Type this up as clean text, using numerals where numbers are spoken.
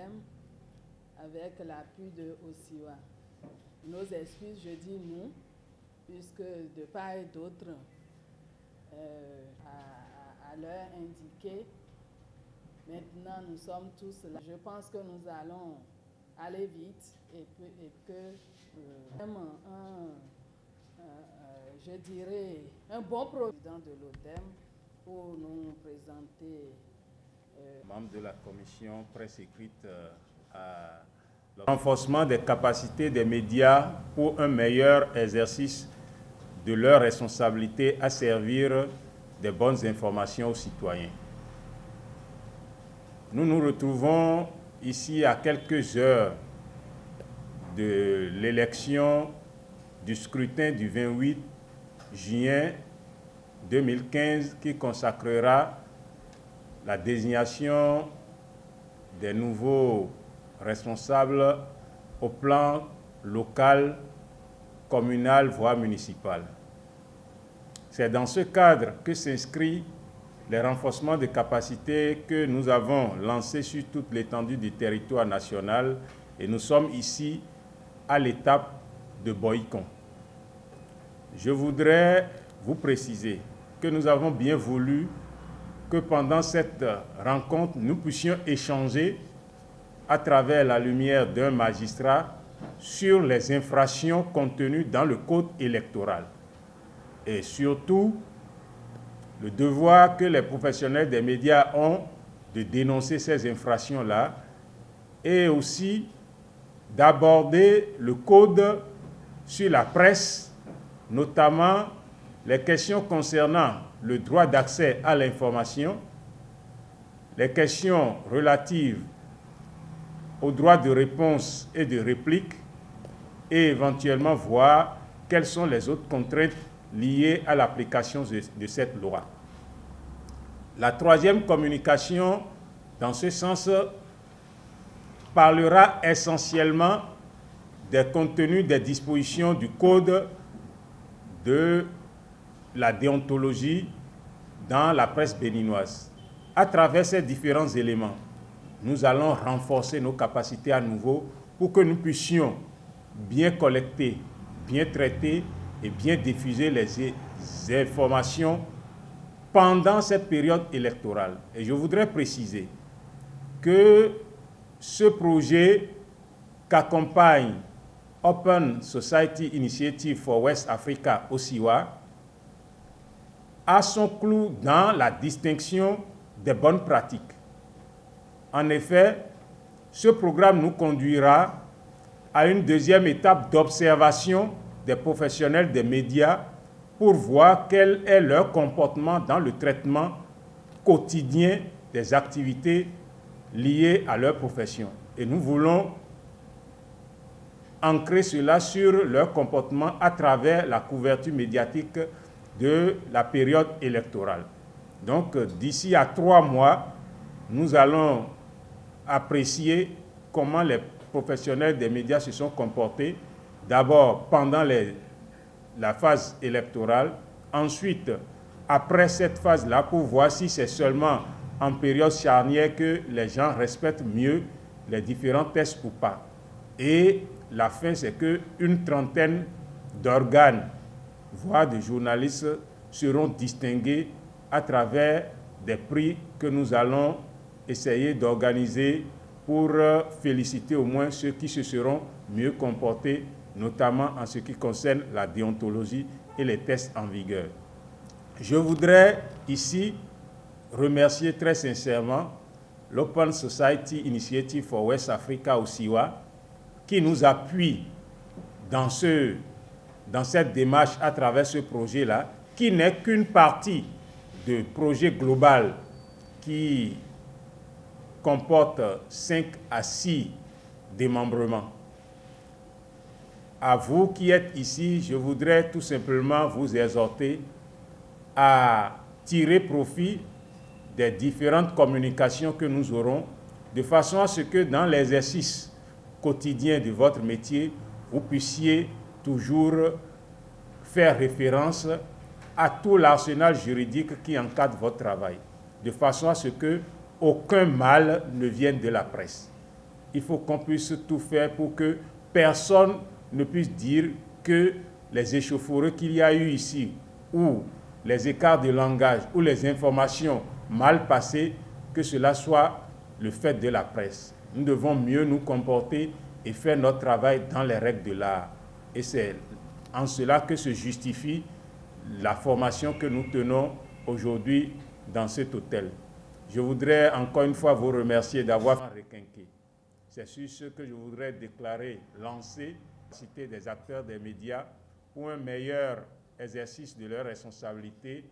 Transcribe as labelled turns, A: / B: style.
A: l'ODEM avec l'appui de OSIWA. Nos excuses, je dis nous, puisque de part et d'autre, à l'heure indiquée, maintenant nous sommes tous là. Je pense que nous allons aller vite et que même je dirais un bon président de l'ODEM pour nous présenter.
B: Membre de la commission presse écrite à le renforcement des capacités des médias pour un meilleur exercice de leur responsabilité à servir des bonnes informations aux citoyens. Nous nous retrouvons ici à quelques heures de l'élection du scrutin du 28 juin 2015 qui consacrera la désignation des nouveaux responsables au plan local, communal, voire municipal. C'est dans ce cadre que s'inscrit les renforcements de capacités que nous avons lancés sur toute l'étendue du territoire national et nous sommes ici à l'étape de Boycon. Je voudrais vous préciser que nous avons bien voulu que pendant cette rencontre, nous puissions échanger à travers la lumière d'un magistrat sur les infractions contenues dans le code électoral et surtout le devoir que les professionnels des médias ont de dénoncer ces infractions-là et aussi d'aborder le code sur la presse, notamment les questions concernant le droit d'accès à l'information, les questions relatives au droit de réponse et de réplique et éventuellement voir quelles sont les autres contraintes liées à l'application de cette loi. La troisième communication, dans ce sens, parlera essentiellement des contenus des dispositions du Code de la déontologie dans la presse béninoise. À travers ces différents éléments, nous allons renforcer nos capacités à nouveau pour que nous puissions bien collecter, bien traiter et bien diffuser les informations pendant cette période électorale. Et je voudrais préciser que ce projet qu'accompagne Open Society Initiative for West Africa, OSIWA, a son clou dans la distinction des bonnes pratiques. En effet, ce programme nous conduira à une deuxième étape d'observation des professionnels des médias pour voir quel est leur comportement dans le traitement quotidien des activités liées à leur profession. Et nous voulons ancrer cela sur leur comportement à travers la couverture médiatique de la période électorale. Donc, d'ici à 3 mois, nous allons apprécier comment les professionnels des médias se sont comportés, d'abord pendant la phase électorale, ensuite après cette phase-là, pour voir si c'est seulement en période charnière que les gens respectent mieux les différents tests ou pas. Et la fin, c'est qu'une trentaine d'organes, voire de journalistes, seront distingués à travers des prix que nous allons essayer d'organiser pour féliciter au moins ceux qui se seront mieux comportés, notamment en ce qui concerne la déontologie et les tests en vigueur. Je voudrais ici remercier très sincèrement l'Open Society Initiative for West Africa, OSIWA, qui nous appuie dans cette démarche à travers ce projet-là, qui n'est qu'une partie du projet global qui comporte 5 à 6 démembrements. À vous qui êtes ici, je voudrais tout simplement vous exhorter à tirer profit des différentes communications que nous aurons, de façon à ce que dans l'exercice quotidien de votre métier, vous puissiez toujours faire référence à tout l'arsenal juridique qui encadre votre travail, de façon à ce que aucun mal ne vienne de la presse. il faut qu'on puisse tout faire pour que personne ne puisse dire que les échauffourées qu'il y a eu ici, ou les écarts de langage, ou les informations mal passées, que cela soit le fait de la presse. Nous devons mieux nous comporter et faire notre travail dans les règles de l'art. Et c'est en cela que se justifie la formation que nous tenons aujourd'hui dans cet hôtel. Je voudrais encore une fois vous remercier d'avoir requinqué. C'est sur ce que je voudrais déclarer, lancer la cité des acteurs des médias pour un meilleur exercice de leurs responsabilités